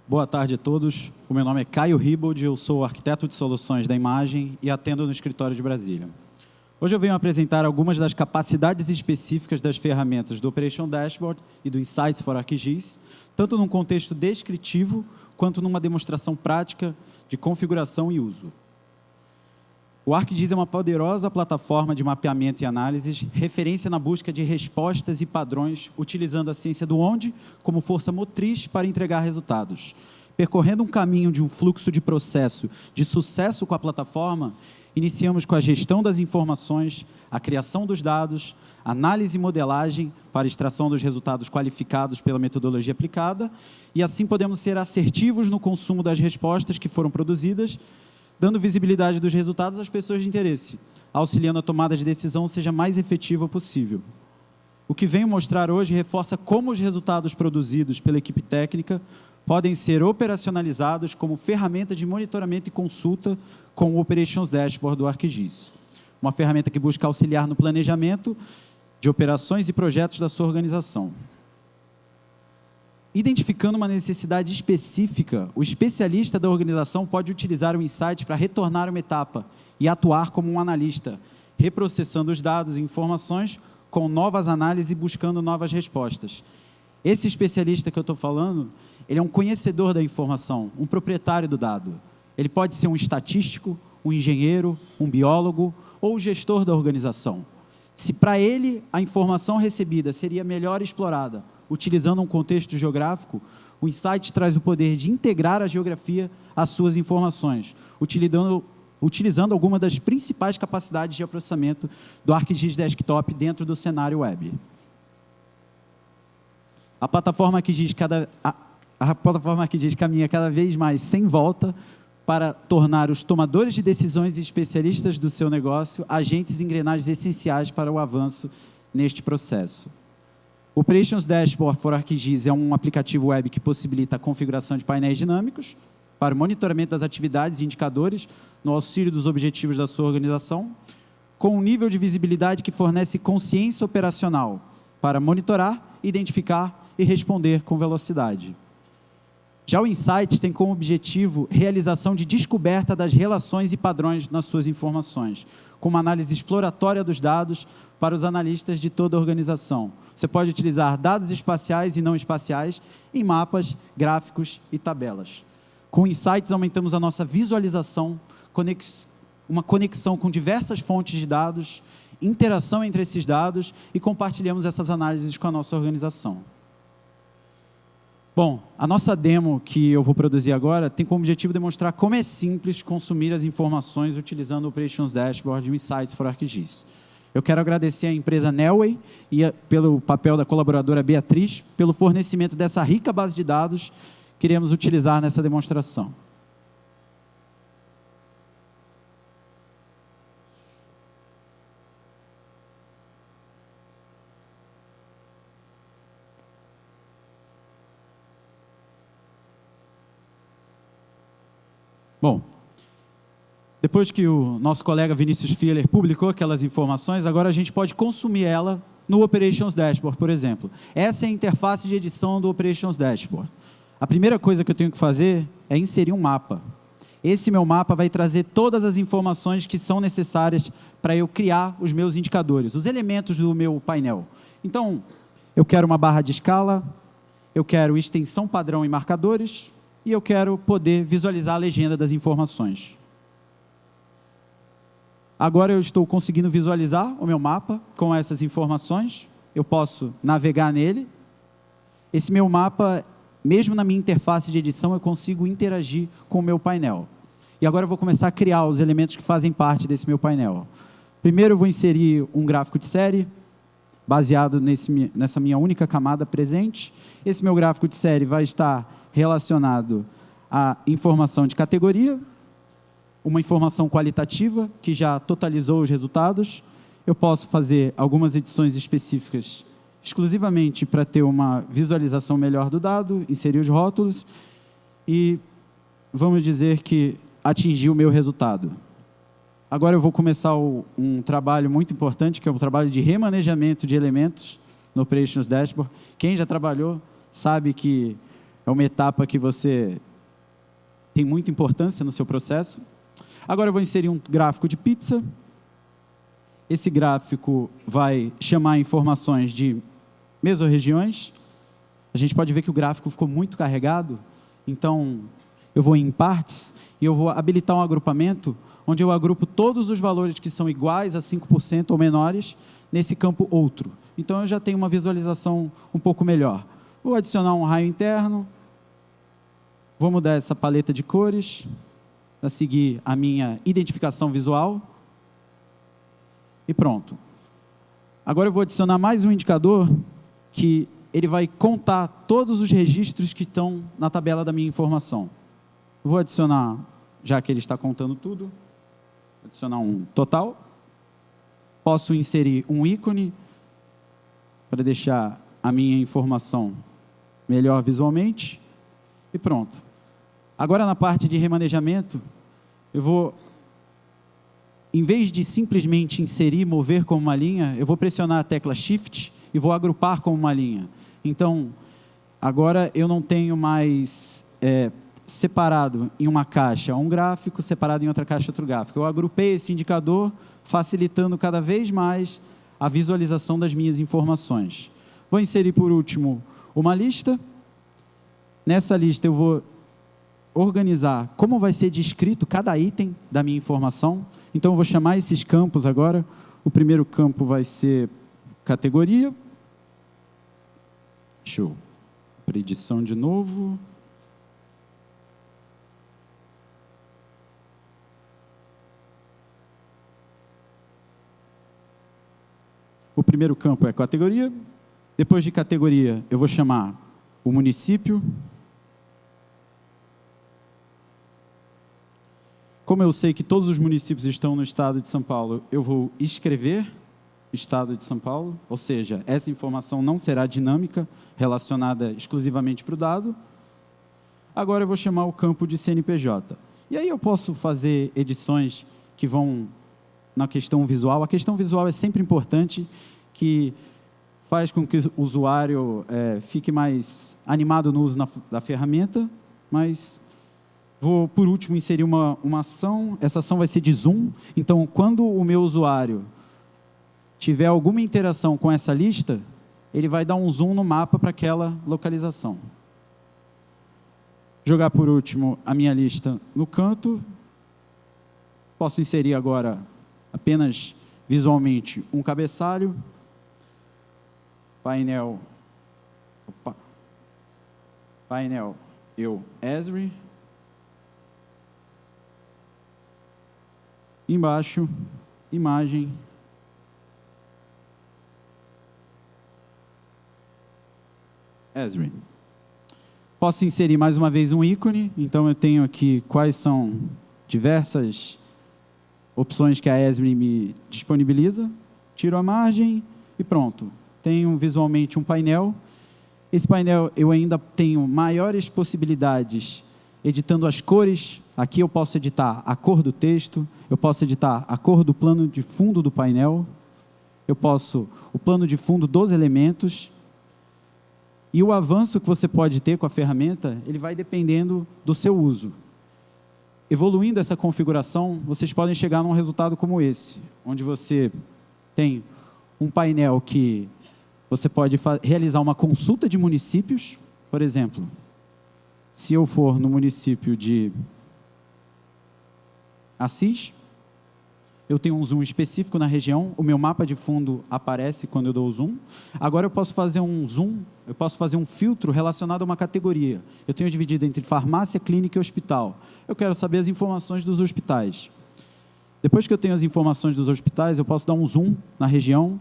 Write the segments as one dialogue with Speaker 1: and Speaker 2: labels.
Speaker 1: Boa tarde a todos. O meu nome é Caio Ribold, eu sou arquiteto de soluções da imagem e atendo no escritório de Brasília. Hoje eu venho apresentar algumas das capacidades específicas das ferramentas do Operation Dashboard e do Insights for ArcGIS, tanto num contexto descritivo quanto numa demonstração prática de configuração e uso. O ArcGIS é uma poderosa plataforma de mapeamento e análises, referência na busca de respostas e padrões, utilizando a ciência do onde como força motriz para entregar resultados. Percorrendo um caminho de um fluxo de processo de sucesso com a plataforma, iniciamos com a gestão das informações, a criação dos dados, análise e modelagem para extração dos resultados qualificados pela metodologia aplicada, e assim podemos ser assertivos no consumo das respostas que foram produzidas, dando visibilidade dos resultados às pessoas de interesse, auxiliando a tomada de decisão seja mais efetiva possível. O que venho mostrar hoje reforça como os resultados produzidos pela equipe técnica podem ser operacionalizados como ferramenta de monitoramento e consulta com o Operations Dashboard do ArcGIS. Uma ferramenta que busca auxiliar no planejamento de operações e projetos da sua organização. Identificando uma necessidade específica, o especialista da organização pode utilizar o Insight para retornar uma etapa e atuar como um analista, reprocessando os dados e informações com novas análises e buscando novas respostas. Esse especialista que eu estou falando, ele é um conhecedor da informação, um proprietário do dado. Ele pode ser um estatístico, um engenheiro, um biólogo ou o gestor da organização. Se para ele a informação recebida seria melhor explorada, utilizando um contexto geográfico, o Insight traz o poder de integrar a geografia às suas informações, utilizando algumas das principais capacidades de processamento do ArcGIS Desktop dentro do cenário web. A plataforma ArcGIS caminha cada vez mais sem volta para tornar os tomadores de decisões e especialistas do seu negócio agentes e engrenagens essenciais para o avanço neste processo. O Operations Dashboard for ArcGIS é um aplicativo web que possibilita a configuração de painéis dinâmicos para o monitoramento das atividades e indicadores no auxílio dos objetivos da sua organização, com um nível de visibilidade que fornece consciência operacional para monitorar, identificar e responder com velocidade. Já o Insights tem como objetivo realização de descoberta das relações e padrões nas suas informações, com uma análise exploratória dos dados para os analistas de toda a organização. Você pode utilizar dados espaciais e não espaciais em mapas, gráficos e tabelas. Com Insights, aumentamos a nossa visualização, uma conexão com diversas fontes de dados, interação entre esses dados e compartilhamos essas análises com a nossa organização. Bom, a nossa demo que eu vou produzir agora tem como objetivo demonstrar como é simples consumir as informações utilizando o Operations Dashboard e o Insights for ArcGIS. Eu quero agradecer à empresa Nelway e pelo papel da colaboradora Beatriz, pelo fornecimento dessa rica base de dados que iremos utilizar nessa demonstração. Bom, depois que o nosso colega Vinícius Fieler publicou aquelas informações, agora a gente pode consumir ela no Operations Dashboard, por exemplo. Essa é a interface de edição do Operations Dashboard. A primeira coisa que eu tenho que fazer é inserir um mapa. Esse meu mapa vai trazer todas as informações que são necessárias para eu criar os meus indicadores, os elementos do meu painel. Então, eu quero uma barra de escala, eu quero extensão padrão e marcadores, e eu quero poder visualizar a legenda das informações. Agora eu estou conseguindo visualizar o meu mapa com essas informações. Eu posso navegar nele. Esse meu mapa, mesmo na minha interface de edição, eu consigo interagir com o meu painel. E agora eu vou começar a criar os elementos que fazem parte desse meu painel. Primeiro eu vou inserir um gráfico de série, baseado nessa minha única camada presente. Esse meu gráfico de série vai estar relacionado à informação de categoria, uma informação qualitativa, que já totalizou os resultados. Eu posso fazer algumas edições específicas, exclusivamente para ter uma visualização melhor do dado, inserir os rótulos, e vamos dizer que atingir o meu resultado. Agora eu vou começar um trabalho muito importante, que é o trabalho de remanejamento de elementos no Operations Dashboard. Quem já trabalhou sabe que é uma etapa que você tem muita importância no seu processo. Agora eu vou inserir um gráfico de pizza. Esse gráfico vai chamar informações de mesorregiões. A gente pode ver que o gráfico ficou muito carregado, então eu vou em partes e eu vou habilitar um agrupamento onde eu agrupo todos os valores que são iguais a 5% ou menores nesse campo outro. Então eu já tenho uma visualização um pouco melhor. Vou adicionar um raio interno, vou mudar essa paleta de cores para seguir a minha identificação visual e pronto. Agora eu vou adicionar mais um indicador que ele vai contar todos os registros que estão na tabela da minha informação. Vou adicionar, já que ele está contando tudo, adicionar um total. Posso inserir um ícone para deixar a minha informação melhor visualmente. E pronto. Agora na parte de remanejamento, eu vou, em vez de simplesmente inserir, mover como uma linha, eu vou pressionar a tecla Shift e vou agrupar como uma linha. Então, agora eu não tenho mais separado em uma caixa um gráfico, separado em outra caixa outro gráfico. Eu agrupei esse indicador, facilitando cada vez mais a visualização das minhas informações. Vou inserir, por último, uma lista. Nessa lista eu vou organizar como vai ser descrito cada item da minha informação. Então eu vou chamar esses campos agora. O primeiro campo vai ser categoria. Show. Predição de novo. O primeiro campo é categoria. Depois de categoria, eu vou chamar o município. Como eu sei que todos os municípios estão no estado de São Paulo, eu vou escrever estado de São Paulo, ou seja, essa informação não será dinâmica, relacionada exclusivamente para o dado. Agora eu vou chamar o campo de CNPJ. E aí eu posso fazer edições que vão na questão visual. A questão visual é sempre importante, que faz com que o usuário fique mais animado no uso da ferramenta, mas vou, por último, inserir uma ação. Essa ação vai ser de zoom. Então, quando o meu usuário tiver alguma interação com essa lista, ele vai dar um zoom no mapa para aquela localização. Jogar, por último, a minha lista no canto. Posso inserir agora apenas visualmente um cabeçalho. Painel Esri. Embaixo, imagem. Esri. Posso inserir mais uma vez um ícone, então eu tenho aqui quais são diversas opções que a Esri me disponibiliza. Tiro a margem e pronto. Tenho visualmente um painel. Esse painel eu ainda tenho maiores possibilidades editando as cores. Aqui eu posso editar a cor do texto, eu posso editar a cor do plano de fundo do painel, o plano de fundo dos elementos. E o avanço que você pode ter com a ferramenta, ele vai dependendo do seu uso. Evoluindo essa configuração, vocês podem chegar num resultado como esse, onde você tem um painel que você pode realizar uma consulta de municípios. Por exemplo, se eu for no município de Assis, eu tenho um zoom específico na região, o meu mapa de fundo aparece quando eu dou o zoom. Agora eu posso fazer um zoom, eu posso fazer um filtro relacionado a uma categoria. Eu tenho dividido entre farmácia, clínica e hospital. Eu quero saber as informações dos hospitais. Depois que eu tenho as informações dos hospitais, eu posso dar um zoom na região.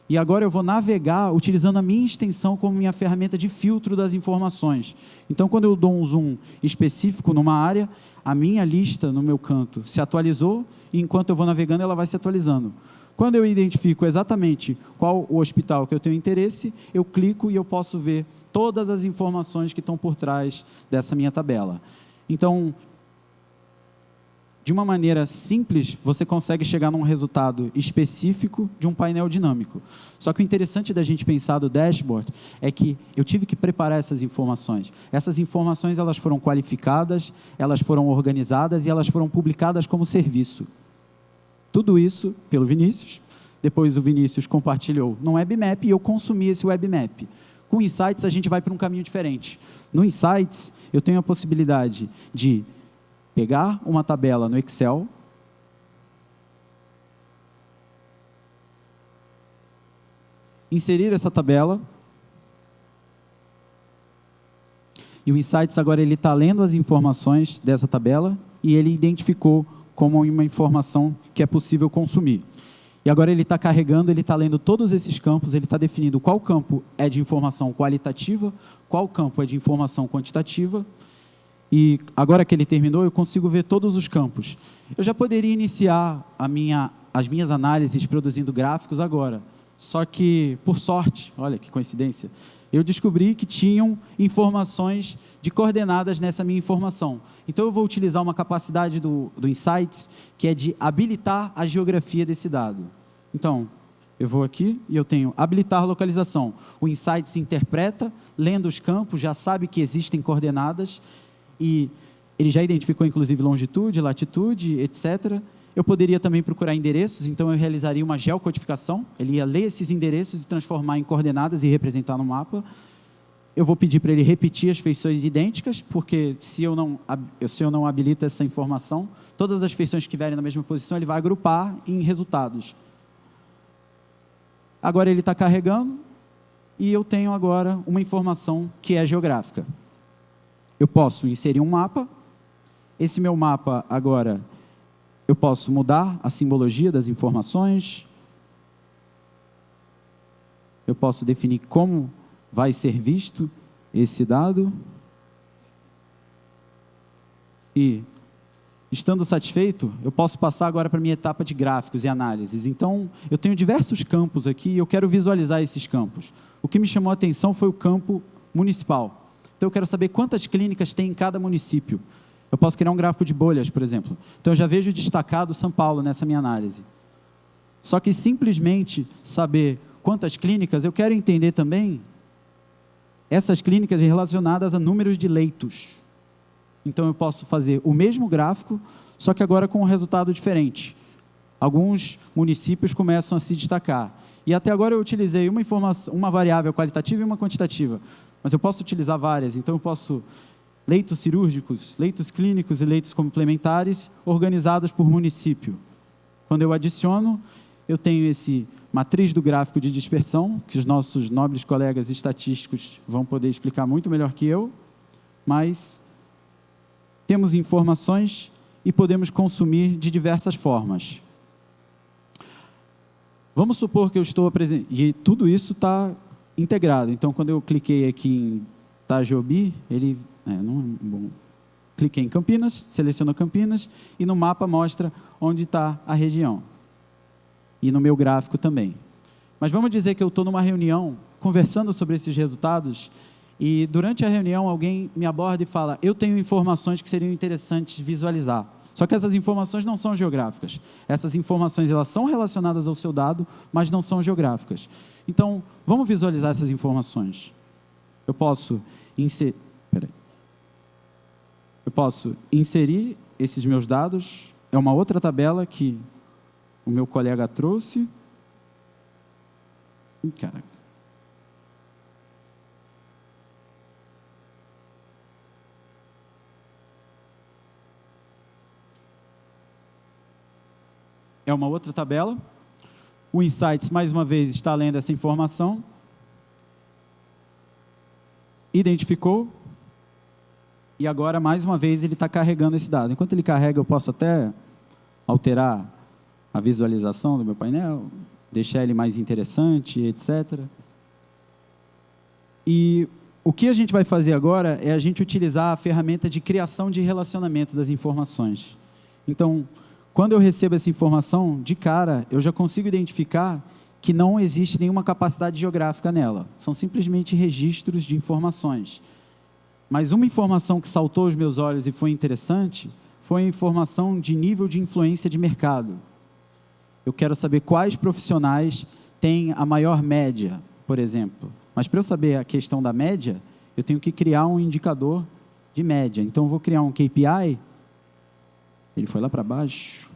Speaker 1: E agora eu vou navegar utilizando a minha extensão como minha ferramenta de filtro das informações. Então, quando eu dou um zoom específico numa área, a minha lista no meu canto se atualizou, e enquanto eu vou navegando, ela vai se atualizando. Quando eu identifico exatamente qual o hospital que eu tenho interesse, eu clico e eu posso ver todas as informações que estão por trás dessa minha tabela. Então, de uma maneira simples, você consegue chegar num resultado específico de um painel dinâmico. Só que o interessante da gente pensar do dashboard é que eu tive que preparar essas informações. Essas informações elas foram qualificadas, elas foram organizadas e elas foram publicadas como serviço. Tudo isso pelo Vinícius. Depois o Vinícius compartilhou num webmap e eu consumi esse webmap. Com Insights a gente vai para um caminho diferente. No Insights eu tenho a possibilidade de pegar uma tabela no Excel, inserir essa tabela, e o Insights agora ele está lendo as informações dessa tabela e ele identificou como uma informação que é possível consumir. E agora ele está carregando, ele está lendo todos esses campos, ele está definindo qual campo é de informação qualitativa, qual campo é de informação quantitativa. E agora que ele terminou, eu consigo ver todos os campos. Eu já poderia iniciar as minhas análises produzindo gráficos agora. Só que, por sorte, olha que coincidência, eu descobri que tinham informações de coordenadas nessa minha informação. Então, eu vou utilizar uma capacidade do Insights, que é de habilitar a geografia desse dado. Então, eu vou aqui e eu tenho habilitar localização. O Insights interpreta, lendo os campos, já sabe que existem coordenadas, e ele já identificou, inclusive, longitude, latitude, etc. Eu poderia também procurar endereços, então eu realizaria uma geocodificação, ele ia ler esses endereços e transformar em coordenadas e representar no mapa. Eu vou pedir para ele repetir as feições idênticas, porque se eu não habilito essa informação, todas as feições que estiverem na mesma posição, ele vai agrupar em resultados. Agora ele está carregando, e eu tenho agora uma informação que é geográfica. Eu posso inserir um mapa, esse meu mapa agora, eu posso mudar a simbologia das informações, eu posso definir como vai ser visto esse dado, e, estando satisfeito, eu posso passar agora para a minha etapa de gráficos e análises. Então, eu tenho diversos campos aqui, e eu quero visualizar esses campos. O que me chamou a atenção foi o campo municipal. Então, eu quero saber quantas clínicas tem em cada município. Eu posso criar um gráfico de bolhas, por exemplo. Então, eu já vejo destacado São Paulo nessa minha análise. Só que simplesmente saber quantas clínicas, eu quero entender também essas clínicas relacionadas a números de leitos. Então, eu posso fazer o mesmo gráfico, só que agora com um resultado diferente. Alguns municípios começam a se destacar. E até agora eu utilizei uma variável qualitativa e uma quantitativa. Mas eu posso utilizar várias, então eu posso leitos cirúrgicos, leitos clínicos e leitos complementares organizados por município. Quando eu adiciono, eu tenho esse matriz do gráfico de dispersão, que os nossos nobres colegas estatísticos vão poder explicar muito melhor que eu, mas temos informações e podemos consumir de diversas formas. Vamos supor que eu estou apresentando, e tudo isso está integrado. Então, quando eu cliquei aqui em Itajobi, ele, cliquei em Campinas, seleciono Campinas, e no mapa mostra onde está a região. E no meu gráfico também. Mas vamos dizer que eu estou numa reunião, conversando sobre esses resultados, e durante a reunião alguém me aborda e fala, eu tenho informações que seriam interessantes de visualizar. Só que essas informações não são geográficas. Essas informações elas são relacionadas ao seu dado, mas não são geográficas. Então, vamos visualizar essas informações. Eu posso inserir esses meus dados. É uma outra tabela que o meu colega trouxe. Caraca. É uma outra tabela. O Insights, mais uma vez, está lendo essa informação. Identificou. E agora, mais uma vez, ele está carregando esse dado. Enquanto ele carrega, eu posso até alterar a visualização do meu painel, deixar ele mais interessante, etc. E o que a gente vai fazer agora é a gente utilizar a ferramenta de criação de relacionamento das informações. Então, quando eu recebo essa informação, de cara, eu já consigo identificar que não existe nenhuma capacidade geográfica nela. São simplesmente registros de informações. Mas uma informação que saltou aos meus olhos e foi interessante, foi informação de nível de influência de mercado. Eu quero saber quais profissionais têm a maior média, por exemplo. Mas para eu saber a questão da média, eu tenho que criar um indicador de média. Então, eu vou criar um KPI. Ele foi lá para baixo.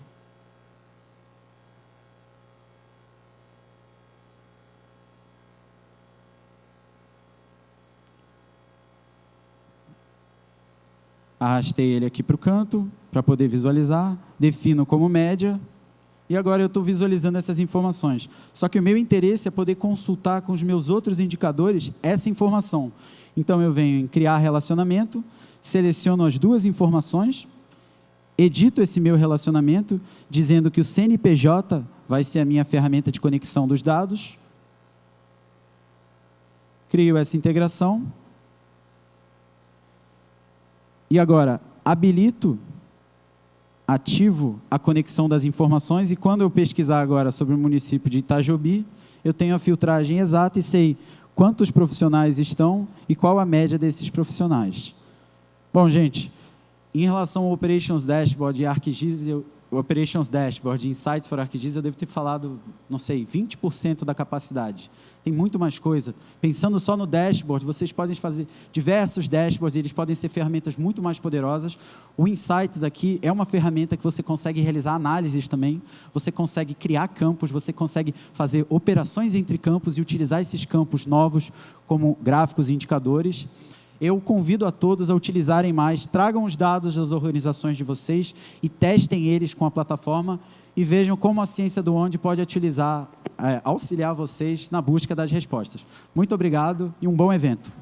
Speaker 1: Arrastei ele aqui para o canto, para poder visualizar, defino como média, e agora eu estou visualizando essas informações. Só que o meu interesse é poder consultar com os meus outros indicadores essa informação. Então, eu venho em criar relacionamento, seleciono as duas informações, edito esse meu relacionamento, dizendo que o CNPJ vai ser a minha ferramenta de conexão dos dados, crio essa integração, e agora, ativo a conexão das informações, e quando eu pesquisar agora sobre o município de Itajobi, eu tenho a filtragem exata e sei quantos profissionais estão e qual a média desses profissionais. Bom, gente, em relação ao Operations Dashboard e ArcGIS, Operations Dashboard e Insights for ArcGIS, eu devo ter falado, não sei, 20% da capacidade. Tem muito mais coisa. Pensando só no dashboard, vocês podem fazer diversos dashboards, eles podem ser ferramentas muito mais poderosas. O Insights aqui é uma ferramenta que você consegue realizar análises também, você consegue criar campos, você consegue fazer operações entre campos e utilizar esses campos novos como gráficos e indicadores. Eu convido a todos a utilizarem mais, tragam os dados das organizações de vocês e testem eles com a plataforma e vejam como a ciência do onde pode auxiliar vocês na busca das respostas. Muito obrigado e um bom evento.